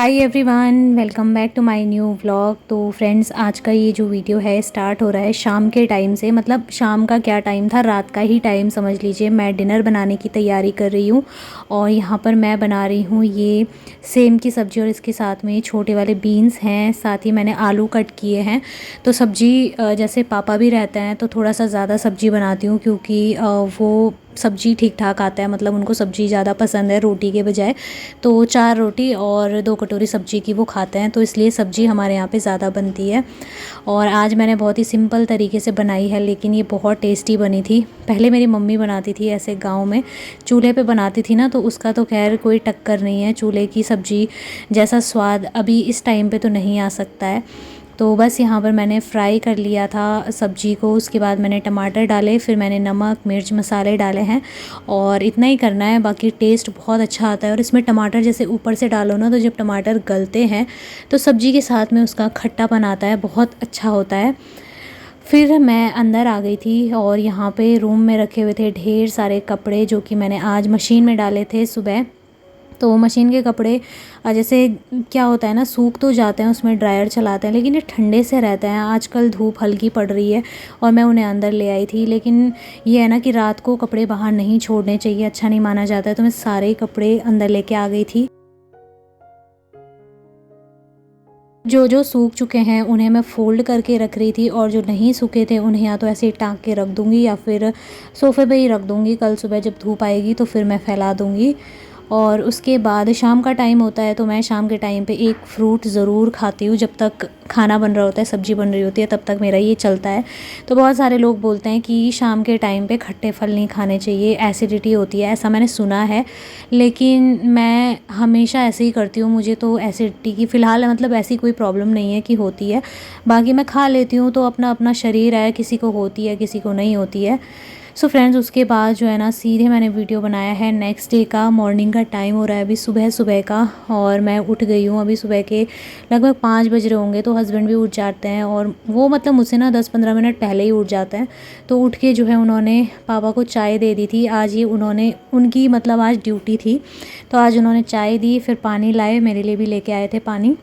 Hi everyone, welcome back to my new vlog. तो friends, आज का ये जो वीडियो है स्टार्ट हो रहा है शाम के टाइम से। मतलब शाम का क्या टाइम था, रात का ही टाइम समझ लीजिए। मैं डिनर बनाने की तैयारी कर रही हूँ और यहाँ पर मैं बना रही हूँ ये सेम की सब्ज़ी और इसके साथ में छोटे वाले बीन्स हैं, साथ ही मैंने आलू कट किए हैं। तो सब्ज़ी जैसे पापा भी रहते हैं तो थोड़ा सा ज़्यादा सब्ज़ी बनाती हूँ, क्योंकि वो सब्ज़ी ठीक ठाक आता है। मतलब उनको सब्ज़ी ज़्यादा पसंद है रोटी के बजाय। तो 4 रोटी और 2 कटोरी सब्ज़ी की वो खाते हैं, तो इसलिए सब्ज़ी हमारे यहाँ पे ज़्यादा बनती है। और आज मैंने बहुत ही सिंपल तरीके से बनाई है, लेकिन ये बहुत टेस्टी बनी थी। पहले मेरी मम्मी बनाती थी ऐसे गाँव में, चूल्हे पे बनाती थी ना, तो उसका तो खैर कोई टक्कर नहीं है। चूल्हे की सब्ज़ी जैसा स्वाद अभी इस टाइम पे तो नहीं आ सकता है। तो बस यहाँ पर मैंने फ्राई कर लिया था सब्ज़ी को। उसके बाद मैंने टमाटर डाले, फिर मैंने नमक मिर्च मसाले डाले हैं और इतना ही करना है। बाकी टेस्ट बहुत अच्छा आता है। और इसमें टमाटर जैसे ऊपर से डालो ना, तो जब टमाटर गलते हैं तो सब्ज़ी के साथ में उसका खट्टापन आता है, बहुत अच्छा होता है। फिर मैं अंदर आ गई थी और यहाँ पे रूम में रखे हुए थे ढेर सारे कपड़े, जो कि मैंने आज मशीन में डाले थे सुबह। तो मशीन के कपड़े जैसे क्या होता है ना, सूख तो जाते हैं, उसमें ड्रायर चलाते हैं, लेकिन ये ठंडे से रहते हैं। आजकल धूप हल्की पड़ रही है और मैं उन्हें अंदर ले आई थी। लेकिन ये है ना कि रात को कपड़े बाहर नहीं छोड़ने चाहिए, अच्छा नहीं माना जाता है। तो मैं सारे कपड़े अंदर लेके आ गई थी। जो जो सूख चुके हैं उन्हें मैं फ़ोल्ड करके रख रही थी, और जो नहीं सूखे थे उन्हें या तो ऐसे ही टाँग के रख दूँगी या फिर सोफ़े पे ही रख दूँगी। कल सुबह जब धूप आएगी तो फिर मैं फैला दूँगी। और उसके बाद शाम का टाइम होता है, तो मैं शाम के टाइम पे एक फ़्रूट ज़रूर खाती हूँ। जब तक खाना बन रहा होता है, सब्ज़ी बन रही होती है, तब तक मेरा ये चलता है। तो बहुत सारे लोग बोलते हैं कि शाम के टाइम पे खट्टे फल नहीं खाने चाहिए, एसिडिटी होती है, ऐसा मैंने सुना है। लेकिन मैं हमेशा ऐसे ही करती हूँ। मुझे तो एसिडिटी की फ़िलहाल मतलब ऐसी कोई प्रॉब्लम नहीं है कि होती है। बाकी मैं खा लेती हूँ, तो अपना अपना शरीर है, किसी को होती है किसी को नहीं होती है। सो फ्रेंड्स, उसके बाद जो है ना, सीधे मैंने वीडियो बनाया है नेक्स्ट डे का। मॉर्निंग का टाइम हो रहा है अभी, सुबह सुबह का, और मैं उठ गई हूँ अभी सुबह के लगभग 5 बज रहे होंगे। तो हस्बैंड भी उठ जाते हैं, और वो मतलब मुझसे ना 10-15 मिनट पहले ही उठ जाते हैं। तो उठ के जो है उन्होंने पापा को चाय दे दी थी। आज ये उन्होंने उनकी मतलब आज ड्यूटी थी, तो आज उन्होंने चाय दी, फिर पानी लाए, मेरे लिए भी लेके आए थे पानी।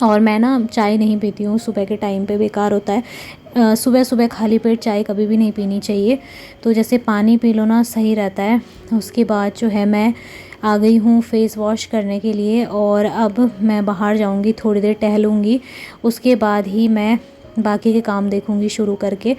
और मैं ना चाय नहीं पीती हूँ सुबह के टाइम पे, बेकार होता है। सुबह सुबह खाली पेट चाय कभी भी नहीं पीनी चाहिए। तो जैसे पानी पी लो ना, सही रहता है। उसके बाद जो है मैं आ गई हूँ फेस वॉश करने के लिए, और अब मैं बाहर जाऊँगी, थोड़ी देर टहलूँगी। उसके बाद ही मैं बाकी के काम देखूँगी शुरू करके।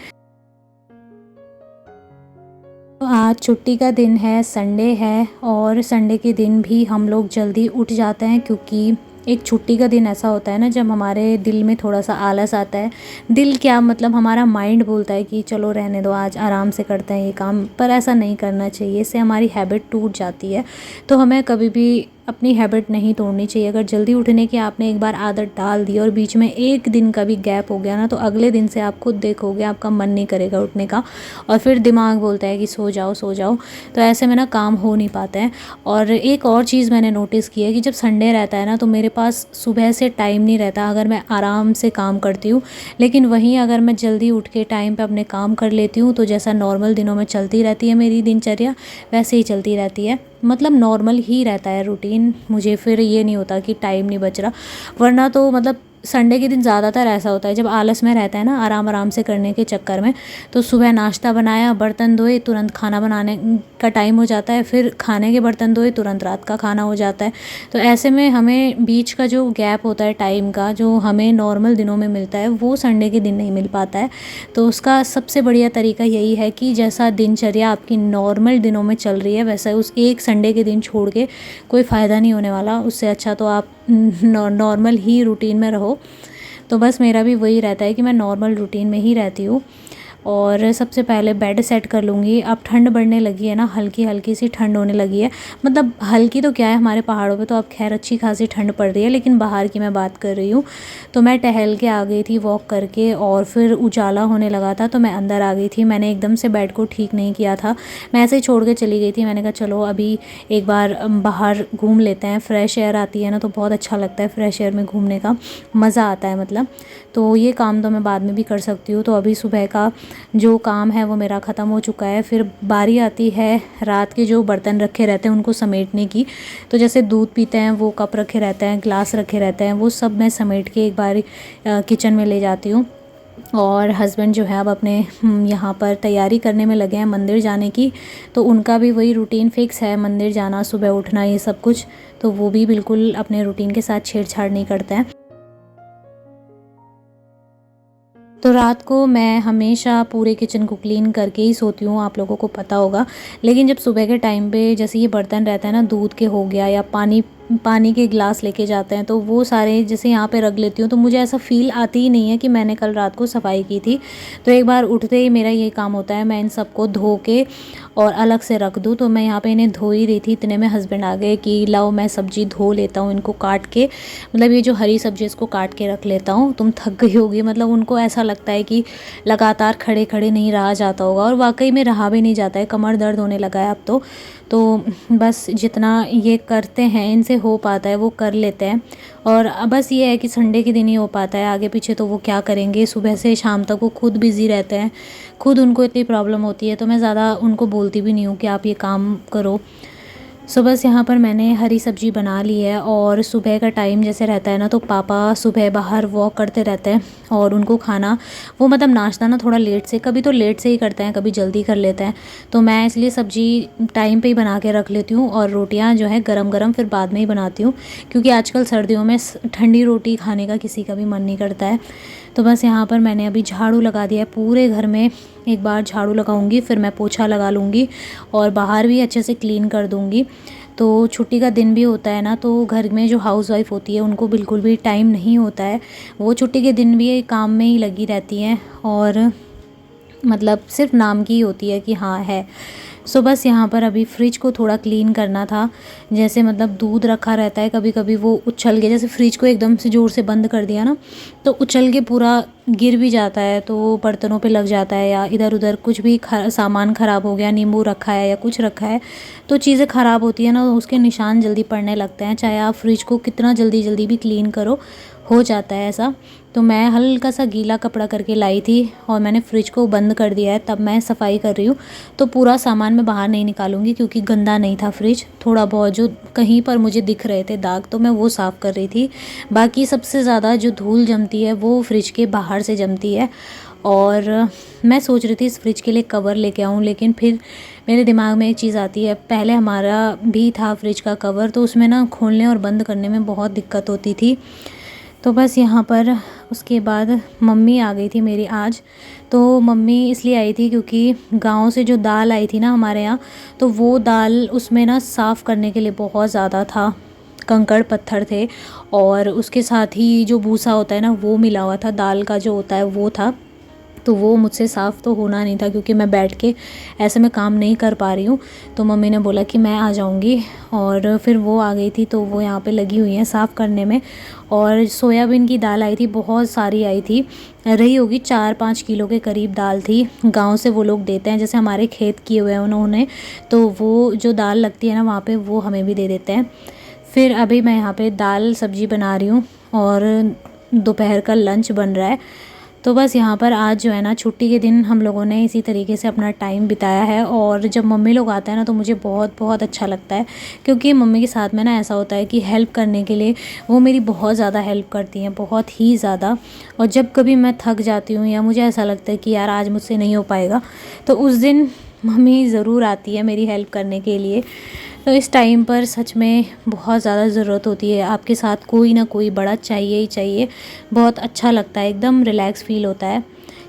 तो आज छुट्टी का दिन है, संडे है, और संडे के दिन भी हम लोग जल्दी उठ जाते हैं, क्योंकि एक छुट्टी का दिन ऐसा होता है ना जब हमारे दिल में थोड़ा सा आलस आता है। दिल क्या, मतलब हमारा माइंड बोलता है कि चलो रहने दो, आज आराम से करते हैं ये काम, पर ऐसा नहीं करना चाहिए। इससे हमारी हैबिट टूट जाती है। तो हमें कभी भी अपनी हैबिट नहीं तोड़नी चाहिए। अगर जल्दी उठने की आपने एक बार आदत डाल दी और बीच में एक दिन का भी गैप हो गया ना, तो अगले दिन से आप खुद देखोगे आपका मन नहीं करेगा उठने का, और फिर दिमाग बोलता है कि सो जाओ सो जाओ। तो ऐसे में ना काम हो नहीं पाते हैं। और एक और चीज़ मैंने नोटिस की है कि जब संडे रहता है ना, तो मेरे पास सुबह से टाइम नहीं रहता अगर मैं आराम से काम करती हूँ। लेकिन वहीं अगर मैं जल्दी उठ के टाइम पे अपने काम कर लेती हूँ, तो जैसा नॉर्मल दिनों में चलती रहती है मेरी दिनचर्या, वैसे ही चलती रहती है। मतलब नॉर्मल ही रहता है रूटीन। मुझे फिर ये नहीं होता कि टाइम नहीं बच रहा। वरना तो मतलब संडे के दिन ज़्यादातर ऐसा होता है, जब आलस में रहता है ना, आराम आराम से करने के चक्कर में। तो सुबह नाश्ता बनाया, बर्तन धोए, तुरंत खाना बनाने का टाइम हो जाता है, फिर खाने के बर्तन धोए, तुरंत रात का खाना हो जाता है। तो ऐसे में हमें बीच का जो गैप होता है टाइम का, जो हमें नॉर्मल दिनों में मिलता है, वो संडे के दिन नहीं मिल पाता है। तो उसका सबसे बढ़िया तरीका यही है कि जैसा दिनचर्या आपकी नॉर्मल दिनों में चल रही है, वैसा उस एक संडे के दिन छोड़ के कोई फ़ायदा नहीं होने वाला। उससे अच्छा तो आप नॉर्मल ही रूटीन में रहो। तो बस मेरा भी वही रहता है कि मैं नॉर्मल रूटीन में ही रहती हूँ। और सबसे पहले बेड सेट कर लूँगी। अब ठंड बढ़ने लगी है ना, हल्की हल्की सी ठंड होने लगी है। मतलब हल्की तो क्या है, हमारे पहाड़ों पे तो अब खैर अच्छी खासी ठंड पड़ रही है, लेकिन बाहर की मैं बात कर रही हूँ। तो मैं टहल के आ गई थी वॉक करके, और फिर उजाला होने लगा था, तो मैं अंदर आ गई थी। मैंने एकदम से बेड को ठीक नहीं किया था, मैं ऐसे ही छोड़ के चली गई थी। मैंने कहा चलो अभी एक बार बाहर घूम लेते हैं, फ्रेश एयर आती है ना, तो बहुत अच्छा लगता है फ्रेश एयर में घूमने का, मज़ा आता है मतलब। तो ये काम तो मैं बाद में भी कर सकती हूँ। तो अभी सुबह का जो काम है वो मेरा ख़त्म हो चुका है। फिर बारी आती है रात के जो बर्तन रखे रहते हैं उनको समेटने की। तो जैसे दूध पीते हैं वो कप रखे रहते हैं, ग्लास रखे रहते हैं, वो सब मैं समेट के एक बारी किचन में ले जाती हूँ। और हस्बैंड जो है अब अपने यहाँ पर तैयारी करने में लगे हैं मंदिर जाने की। तो उनका भी वही रूटीन फ़िक्स है, मंदिर जाना, सुबह उठना, ये सब कुछ। तो वो भी बिल्कुल अपने रूटीन के साथ छेड़छाड़ नहीं करते हैं। तो रात को मैं हमेशा पूरे किचन को क्लीन करके ही सोती हूँ, आप लोगों को पता होगा। लेकिन जब सुबह के टाइम पे जैसे ये बर्तन रहते हैं ना, दूध के हो गया या पानी के गिलास लेके जाते हैं, तो वो सारे जैसे यहाँ पे रख लेती हूँ, तो मुझे ऐसा फ़ील आती ही नहीं है कि मैंने कल रात को सफाई की थी। तो एक बार उठते ही मेरा ये काम होता है, मैं इन सबको धो के और अलग से रख दूँ। तो मैं यहाँ पे इन्हें धो ही रही थी, इतने में हस्बैंड आ गए कि लाओ मैं सब्ज़ी धो लेता हूँ, इनको काट के, मतलब ये जो हरी सब्ज़ी इसको काट के रख लेता हूँ, तुम थक गई होगी। मतलब उनको ऐसा लगता है कि लगातार खड़े खड़े नहीं रहा जाता होगा, और वाकई में रहा भी नहीं जाता है, कमर दर्द होने लगा है अब तो बस जितना ये करते हैं, इनसे हो पाता है वो कर लेते हैं। और बस ये है कि संडे के दिन ही हो पाता है, आगे पीछे तो वो क्या करेंगे, सुबह से शाम तक वो खुद बिज़ी रहते हैं, खुद उनको इतनी प्रॉब्लम होती है। तो मैं ज़्यादा उनको बोलती भी नहीं हूँ कि आप ये काम करो। सो बस यहाँ पर मैंने हरी सब्ज़ी बना ली है। और सुबह का टाइम जैसे रहता है ना, तो पापा सुबह बाहर वॉक करते रहते हैं, और उनको खाना वो मतलब नाश्ता ना थोड़ा लेट से, कभी तो लेट से ही करते हैं, कभी जल्दी कर लेते हैं। तो मैं इसलिए सब्ज़ी टाइम पे ही बना के रख लेती हूँ, और रोटियाँ जो है गरम गरम फिर बाद में ही बनाती हूँ, क्योंकि आजकल सर्दियों में ठंडी रोटी खाने का किसी का भी मन नहीं करता है। तो बस यहाँ पर मैंने अभी झाड़ू लगा दिया है पूरे घर में, एक बार झाड़ू लगाऊंगी, फिर मैं पोछा लगा लूँगी, और बाहर भी अच्छे से क्लीन कर दूँगी। तो छुट्टी का दिन भी होता है ना, तो घर में जो हाउसवाइफ होती है उनको बिल्कुल भी टाइम नहीं होता है, वो छुट्टी के दिन भी काम में ही लगी रहती हैं, और मतलब सिर्फ नाम की ही होती है कि हाँ है। सो बस यहाँ पर अभी फ्रिज को थोड़ा क्लीन करना था। जैसे मतलब दूध रखा रहता है, कभी कभी वो उछल के, जैसे फ्रिज को एकदम से ज़ोर से बंद कर दिया ना, तो उछल के पूरा गिर भी जाता है, तो बर्तनों पे लग जाता है, या इधर उधर कुछ भी सामान ख़राब हो गया, नींबू रखा है या कुछ रखा है, तो चीज़ें ख़राब होती है ना, उसके निशान जल्दी पड़ने लगते हैं, चाहे आप फ्रिज को कितना जल्दी जल्दी भी क्लीन करो, हो जाता है ऐसा। तो मैं हल्का सा गीला कपड़ा करके लाई थी, और मैंने फ्रिज को बंद कर दिया है, तब मैं सफाई कर रही हूँ। तो पूरा सामान मैं बाहर नहीं निकालूंगी, क्योंकि गंदा नहीं था फ्रिज, थोड़ा बहुत जो कहीं पर मुझे दिख रहे थे दाग, तो मैं वो साफ़ कर रही थी। बाकी सबसे ज़्यादा जो धूल जमती है वो फ्रिज के बाहर से जमती है। और मैं सोच रही थी इस फ्रिज के लिए कवर लेके आऊँ, लेकिन फिर मेरे दिमाग में एक चीज़ आती है, पहले हमारा भी था फ्रिज का कवर, तो उसमें ना खोलने और बंद करने में बहुत दिक्कत होती थी। तो बस यहाँ पर उसके बाद मम्मी आ गई थी मेरी आज। तो मम्मी इसलिए आई थी क्योंकि गांव से जो दाल आई थी ना हमारे यहाँ, तो वो दाल उसमें ना साफ़ करने के लिए बहुत ज़्यादा था, कंकड़ पत्थर थे, और उसके साथ ही जो भूसा होता है ना वो मिला हुआ था, दाल का जो होता है वो था। तो वो मुझसे साफ़ तो होना नहीं था, क्योंकि मैं बैठ के ऐसे में काम नहीं कर पा रही हूँ। तो मम्मी ने बोला कि मैं आ जाऊँगी, और फिर वो आ गई थी, तो वो यहाँ पे लगी हुई हैं साफ़ करने में। और सोयाबीन की दाल आई थी, बहुत सारी आई थी, रही होगी 4-5 किलो के करीब दाल थी। गांव से वो लोग देते हैं, जैसे हमारे खेत किए हुए हैं उन्होंने, तो वो जो दाल लगती है ना वहाँ पे, वो हमें भी दे देते हैं। फिर अभी मैं यहाँ पे दाल सब्ज़ी बना रही हूँ, और दोपहर का लंच बन रहा है। तो बस यहाँ पर आज जो है ना, छुट्टी के दिन हम लोगों ने इसी तरीके से अपना टाइम बिताया है। और जब मम्मी लोग आते हैं ना, तो मुझे बहुत बहुत अच्छा लगता है, क्योंकि मम्मी के साथ में ना ऐसा होता है कि हेल्प करने के लिए वो मेरी बहुत ज़्यादा हेल्प करती हैं, बहुत ही ज़्यादा। और जब कभी मैं थक जाती हूँ या मुझे ऐसा लगता है कि यार आज मुझसे नहीं हो पाएगा, तो उस दिन मम्मी ज़रूर आती है मेरी हेल्प करने के लिए। तो इस टाइम पर सच में बहुत ज़्यादा ज़रूरत होती है, आपके साथ कोई ना कोई बड़ा चाहिए ही चाहिए। बहुत अच्छा लगता है, एकदम रिलैक्स फ़ील होता है,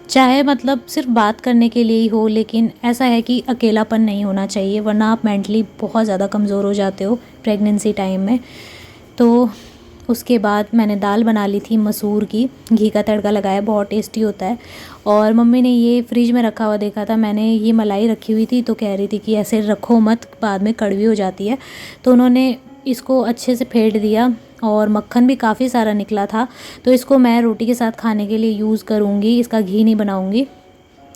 चाहे मतलब सिर्फ बात करने के लिए ही हो, लेकिन ऐसा है कि अकेलापन नहीं होना चाहिए, वरना आप मेंटली बहुत ज़्यादा कमज़ोर हो जाते हो प्रेगनेंसी टाइम में। तो उसके बाद मैंने दाल बना ली थी मसूर की, घी का तड़का लगाया, बहुत टेस्टी होता है। और मम्मी ने ये फ्रिज में रखा हुआ देखा था मैंने, ये मलाई रखी हुई थी, तो कह रही थी कि ऐसे रखो मत, बाद में कड़वी हो जाती है। तो उन्होंने इसको अच्छे से फेंट दिया, और मक्खन भी काफ़ी सारा निकला था। तो इसको मैं रोटी के साथ खाने के लिए यूज़ करूँगी, इसका घी नहीं बनाऊँगी।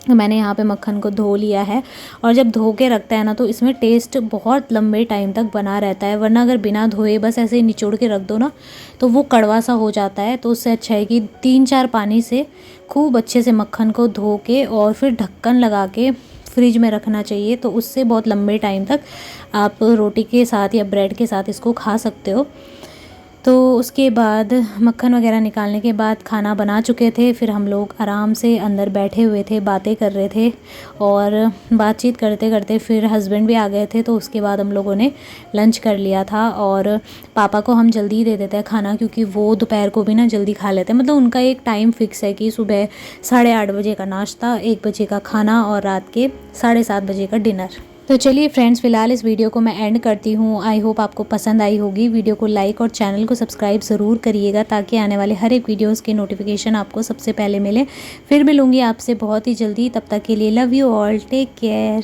मैंने यहाँ पे मक्खन को धो लिया है और जब धो के रखता है ना तो इसमें टेस्ट बहुत लंबे टाइम तक बना रहता है, वरना अगर बिना धोए बस ऐसे ही निचोड़ के रख दो ना तो वो कड़वा सा हो जाता है। तो उससे अच्छा है कि 3-4 पानी से खूब अच्छे से मक्खन को धो के और फिर ढक्कन लगा के फ्रिज में रखना चाहिए। तो उससे बहुत लंबे टाइम तक आप रोटी के साथ या ब्रेड के साथ इसको खा सकते हो। तो उसके बाद मक्खन वगैरह निकालने के बाद खाना बना चुके थे, फिर हम लोग आराम से अंदर बैठे हुए थे, बातें कर रहे थे और बातचीत करते करते फिर हस्बैंड भी आ गए थे। तो उसके बाद हम लोगों ने लंच कर लिया था और पापा को हम जल्दी दे देते हैं खाना, क्योंकि वो दोपहर को भी ना जल्दी खा लेते हैं। मतलब उनका एक टाइम फिक्स है कि सुबह 8:30 बजे का नाश्ता, 1 बजे का खाना और रात के 7:30 बजे का डिनर। तो चलिए फ्रेंड्स, फ़िलहाल इस वीडियो को मैं एंड करती हूँ। आई होप आपको पसंद आई होगी। वीडियो को लाइक और चैनल को सब्सक्राइब ज़रूर करिएगा ताकि आने वाले हर एक वीडियोज़ के नोटिफिकेशन आपको सबसे पहले मिले। फिर मिलूँगी आपसे बहुत ही जल्दी, तब तक के लिए love you all, take care.